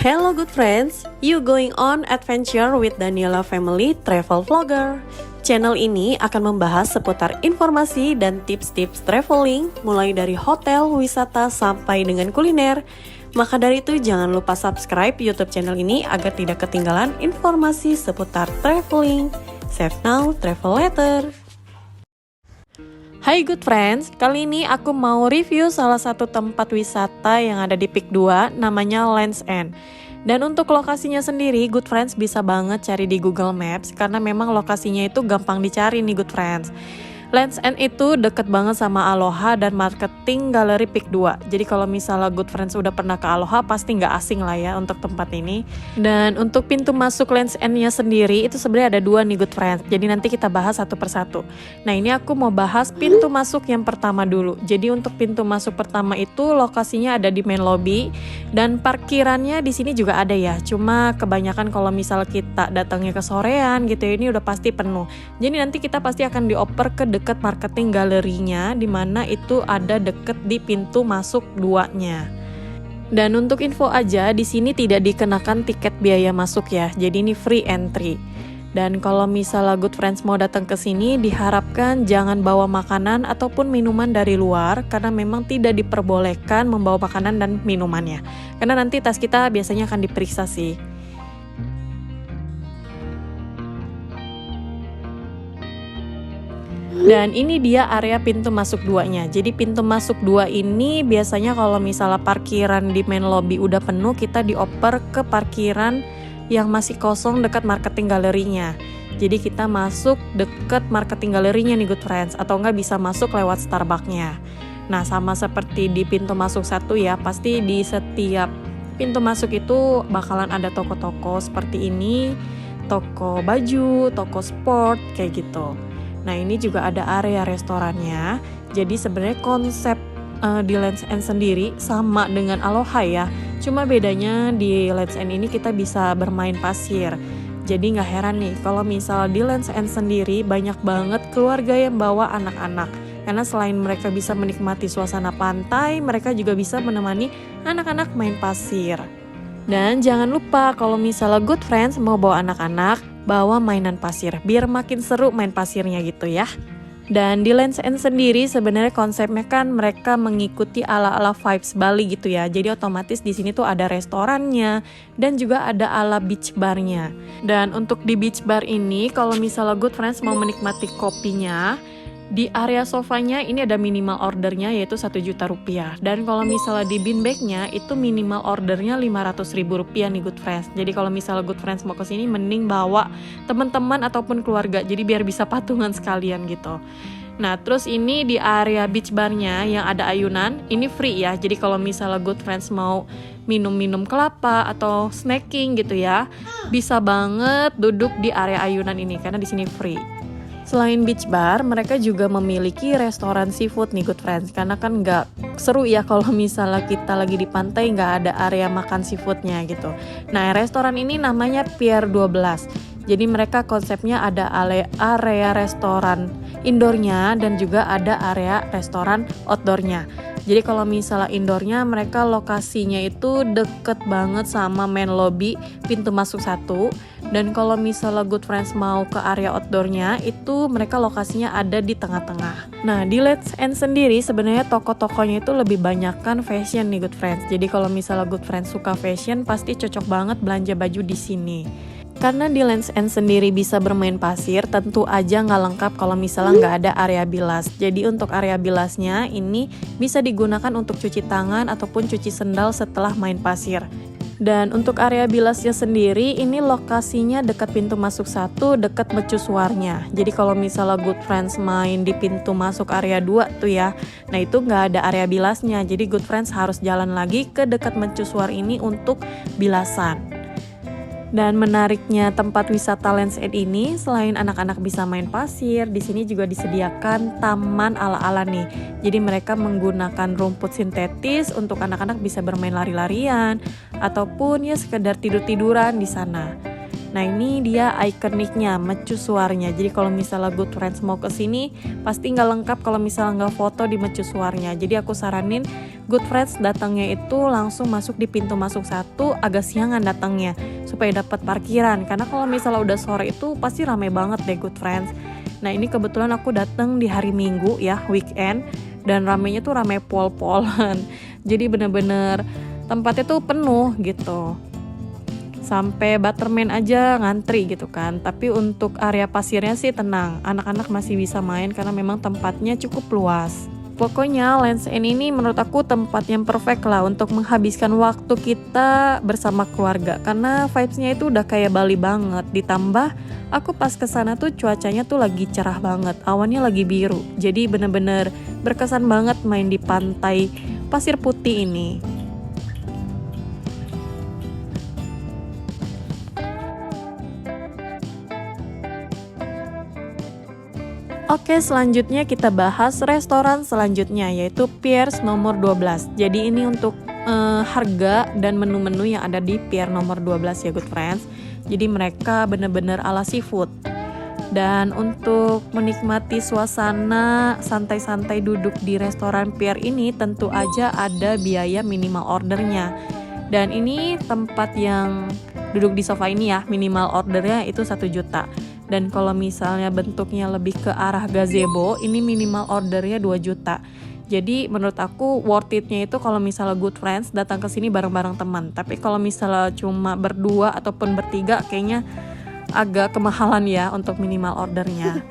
Hello good friends, you going on adventure with Daniela Family Travel Vlogger. Channel ini akan membahas seputar informasi dan tips-tips traveling, mulai dari hotel, wisata, sampai dengan kuliner. Maka dari itu jangan lupa subscribe YouTube channel ini agar tidak ketinggalan informasi seputar traveling. Save now, travel later. Hai good friends, kali ini aku mau review salah satu tempat wisata yang ada di Peak 2, namanya Land's End. Dan untuk lokasinya sendiri, good friends bisa banget cari di Google Maps karena memang lokasinya itu gampang dicari nih good friends. Land's End itu deket banget sama Aloha dan marketing galeri Peak 2. Jadi kalau misalnya good friends udah pernah ke Aloha, pasti nggak asing lah ya untuk tempat ini. Dan untuk pintu masuk Land's End-nya sendiri itu sebenarnya ada dua nih good friends. Jadi nanti kita bahas satu persatu. Nah ini aku mau bahas pintu masuk yang pertama dulu. Jadi untuk pintu masuk pertama itu lokasinya ada di main lobby dan parkirannya di sini juga ada ya. Cuma kebanyakan kalau misal kita datangnya ke sorean gitu ya, ini udah pasti penuh. Jadi nanti kita pasti akan dioper ke dekat marketing galerinya, dimana itu ada deket di pintu masuk 2-nya. Dan untuk info aja, di sini tidak dikenakan tiket biaya masuk ya, jadi ini free entry. Dan kalau misalnya good friends mau datang ke sini, diharapkan jangan bawa makanan ataupun minuman dari luar, karena memang tidak diperbolehkan membawa makanan dan minumannya. Karena nanti tas kita biasanya akan diperiksa sih. Dan ini dia area pintu masuk 2-nya. Jadi pintu masuk 2 ini biasanya kalau misalnya parkiran di main lobby udah penuh, kita dioper ke parkiran yang masih kosong dekat marketing galerinya. Jadi kita masuk dekat marketing galerinya nih good friends, atau enggak bisa masuk lewat Starbucks-nya. Nah sama seperti di pintu masuk 1 ya, pasti di setiap pintu masuk itu bakalan ada toko-toko seperti ini, toko baju, toko sport, kayak gitu. Nah ini juga ada area restorannya. Jadi sebenarnya konsep di Land's End sendiri sama dengan Aloha ya. Cuma bedanya di Land's End ini kita bisa bermain pasir. Jadi nggak heran nih kalau misal di Land's End sendiri banyak banget keluarga yang bawa anak-anak. Karena selain mereka bisa menikmati suasana pantai, mereka juga bisa menemani anak-anak main pasir. Dan jangan lupa kalau misalnya good friends mau bawa anak-anak, bawa mainan pasir biar makin seru main pasirnya gitu ya. Dan di Land's End sendiri sebenarnya konsepnya kan mereka mengikuti ala-ala vibes Bali gitu ya. Jadi otomatis di sini tuh ada restorannya dan juga ada ala beach barnya. Dan untuk di beach bar ini kalau misalnya good friends mau menikmati kopinya, di area sofanya ini ada minimal ordernya yaitu Rp1.000.000. Dan kalau misalnya di bean bag-nya itu minimal ordernya Rp500.000 nih good friends. Jadi kalau misalnya good friends mau kesini mending bawa teman-teman ataupun keluarga. Jadi biar bisa patungan sekalian gitu. Nah terus ini di area beach bar-nya yang ada ayunan ini free ya. Jadi kalau misalnya good friends mau minum-minum kelapa atau snacking gitu ya, bisa banget duduk di area ayunan ini karena di sini free. Selain beach bar, mereka juga memiliki restoran seafood nih good friends. Karena kan nggak seru ya kalau misalnya kita lagi di pantai nggak ada area makan seafoodnya gitu. Nah restoran ini namanya Pier 12. Jadi mereka konsepnya ada area restoran indoornya dan juga ada area restoran outdoornya. Jadi kalau misalnya indoornya mereka lokasinya itu deket banget sama main lobby pintu masuk 1. Dan kalau misalnya good friends mau ke area outdoornya itu mereka lokasinya ada di tengah-tengah. Nah di Land's End sendiri sebenarnya toko-tokonya itu lebih banyak kan fashion nih good friends. Jadi kalau misalnya good friends suka fashion pasti cocok banget belanja baju di sini. Karena di Land's End sendiri bisa bermain pasir, tentu aja nggak lengkap kalau misalnya nggak ada area bilas. Jadi untuk area bilasnya ini bisa digunakan untuk cuci tangan ataupun cuci sendal setelah main pasir. Dan untuk area bilasnya sendiri ini lokasinya dekat pintu masuk 1, dekat mercusuarnya. Jadi kalau misalnya good friends main di pintu masuk area 2 tuh ya, nah itu nggak ada area bilasnya. Jadi good friends harus jalan lagi ke dekat mercusuar ini untuk bilasan. Dan menariknya tempat wisata Land's End ini, selain anak-anak bisa main pasir, di sini juga disediakan taman ala-ala nih. Jadi mereka menggunakan rumput sintetis untuk anak-anak bisa bermain lari-larian ataupun ya sekedar tidur-tiduran di sana. Nah ini dia ikoniknya, mercusuarnya. Jadi kalau misalnya Good Friends mau ke sini pasti nggak lengkap kalau misalnya nggak foto di mercusuarnya. Jadi aku saranin Good Friends datangnya itu langsung masuk di pintu masuk 1, agak siangan datangnya supaya dapat parkiran. Karena kalau misalnya udah sore itu pasti rame banget deh Good Friends. Nah ini kebetulan aku datang di hari Minggu ya, weekend, dan ramenya tuh rame pol-polan. Jadi bener-bener tempatnya tuh penuh gitu. Sampai Butterman aja ngantri gitu kan. Tapi untuk area pasirnya sih tenang, anak-anak masih bisa main karena memang tempatnya cukup luas. Pokoknya Land's End ini menurut aku tempat yang perfect lah untuk menghabiskan waktu kita bersama keluarga, karena vibes-nya itu udah kayak Bali banget. Ditambah aku pas kesana tuh cuacanya tuh lagi cerah banget, awannya lagi biru, jadi bener-bener berkesan banget main di pantai pasir putih ini. Oke, selanjutnya kita bahas restoran selanjutnya, yaitu Piers nomor 12. Jadi ini untuk harga dan menu-menu yang ada di Pier nomor 12 ya Good Friends. Jadi mereka bener-bener ala seafood. Dan untuk menikmati suasana santai-santai duduk di restoran Pier ini tentu aja ada biaya minimal ordernya. Dan ini tempat yang duduk di sofa ini ya, minimal ordernya itu 1 juta. Dan kalau misalnya bentuknya lebih ke arah gazebo, ini minimal ordernya 2 juta. Jadi menurut aku worth it-nya itu kalau misalnya Good Friends datang ke sini bareng-bareng teman. Tapi kalau misalnya cuma berdua ataupun bertiga kayaknya agak kemahalan ya untuk minimal ordernya.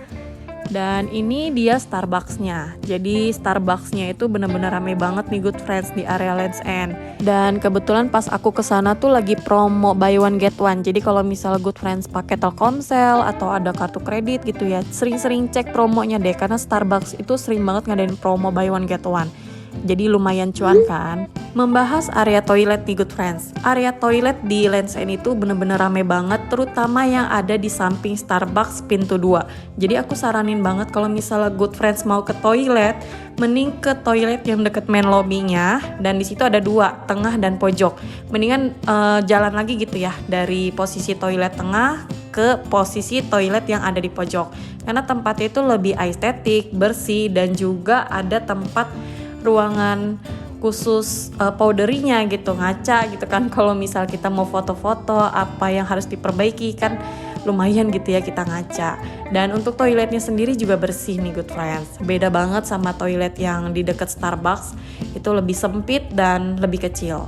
Dan ini dia Starbucks-nya. Jadi Starbucks-nya itu benar-benar rame banget nih Good Friends di area Land's End. Dan kebetulan pas aku kesana tuh lagi promo buy one get one. Jadi kalau misalnya Good Friends pakai Telkomsel atau ada kartu kredit gitu ya, sering-sering cek promonya deh, karena Starbucks itu sering banget ngadain promo buy one get one. Jadi lumayan cuan kan. Membahas area toilet nih Good Friends. Area toilet di Land's End itu bener-bener rame banget, terutama yang ada di samping Starbucks pintu 2. Jadi aku saranin banget kalau misalnya Good Friends mau ke toilet, mending ke toilet yang deket main lobby-nya, dan di situ ada 2, tengah dan pojok. Mendingan jalan lagi gitu ya dari posisi toilet tengah ke posisi toilet yang ada di pojok. Karena tempatnya itu lebih estetik, bersih, dan juga ada tempat ruangan khusus powderinya gitu, ngaca gitu kan. Kalau misal kita mau foto-foto apa yang harus diperbaiki kan lumayan gitu ya kita ngaca. Dan untuk toiletnya sendiri juga bersih nih Good Friends. Beda banget sama toilet yang di dekat Starbucks, itu lebih sempit dan lebih kecil.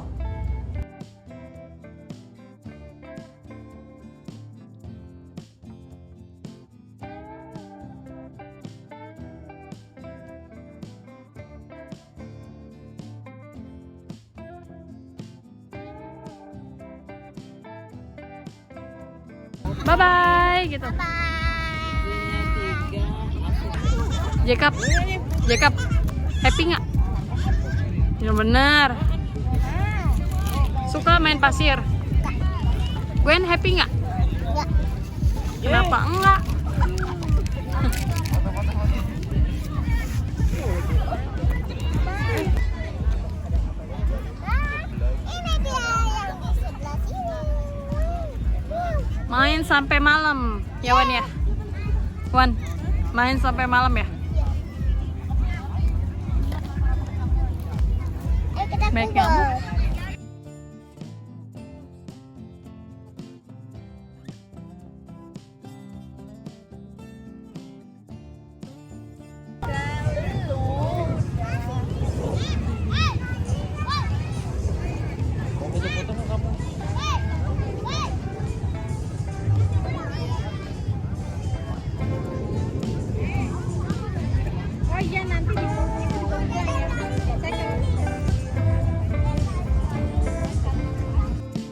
Bye-bye gitu. Jacob, Jacob, happy nggak? Ya bener. Suka main pasir? Gwen happy nggak? Kenapa enggak? Main sampai malam, ya Wan ya? Wan, main sampai malam ya? Baik kamu.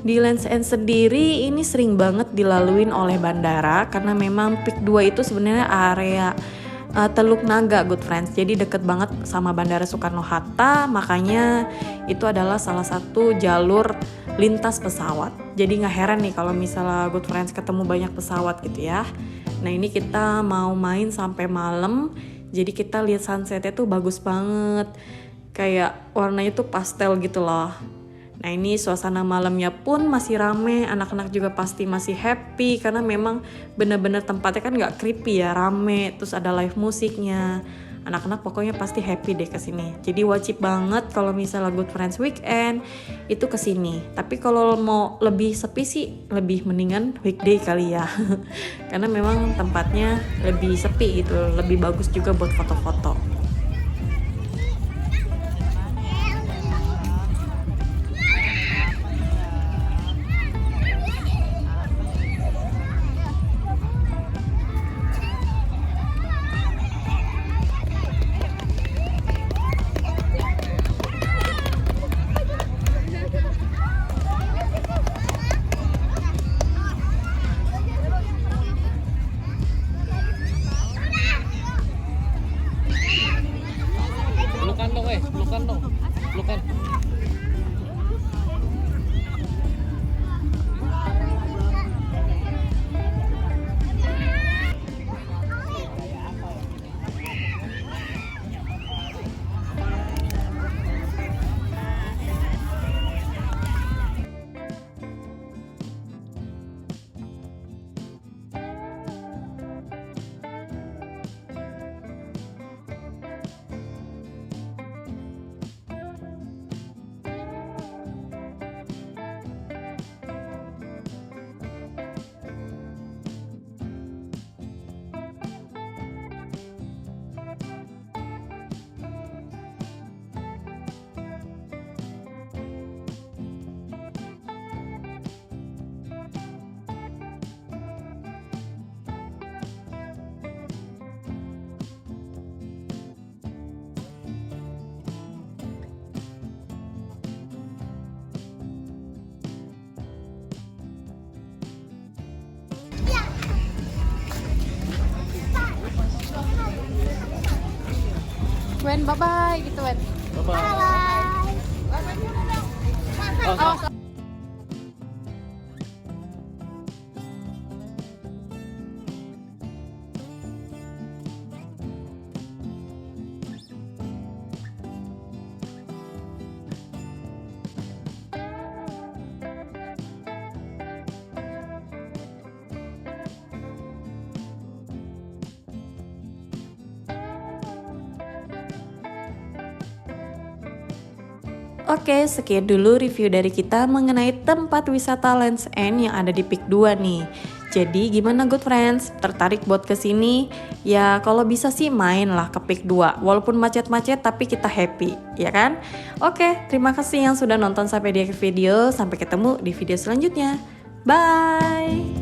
Di Land's End sendiri ini sering banget dilaluin oleh bandara, karena memang Peak 2 itu sebenarnya area Teluk Naga Good Friends. Jadi deket banget sama Bandara Soekarno-Hatta, makanya itu adalah salah satu jalur lintas pesawat. Jadi gak heran nih kalau misalnya Good Friends ketemu banyak pesawat gitu ya. Nah ini kita mau main sampai malam, jadi kita lihat sunsetnya tuh bagus banget. Kayak warnanya tuh pastel gitu loh. Nah ini suasana malamnya pun masih rame, anak-anak juga pasti masih happy karena memang bener-bener tempatnya kan nggak creepy ya, rame, terus ada live musiknya. Anak-anak pokoknya pasti happy deh kesini. Jadi wajib banget kalau misalnya Good Friends Weekend itu kesini. Tapi kalau mau lebih sepi sih lebih mendingan weekday kali ya. Karena memang tempatnya lebih sepi gitu, lebih bagus juga buat foto-foto. Pelukan dong, pelukan. Wen, bye-bye gitu Wen. Bye-bye. Oh, Oke, sekian dulu review dari kita mengenai tempat wisata Land's End yang ada di Peak 2 nih. Jadi gimana Good Friends? Tertarik buat kesini? Ya kalau bisa sih main lah ke Peak 2. Walaupun macet-macet tapi kita happy, ya kan? Oke, terima kasih yang sudah nonton sampai di akhir video. Sampai ketemu di video selanjutnya. Bye!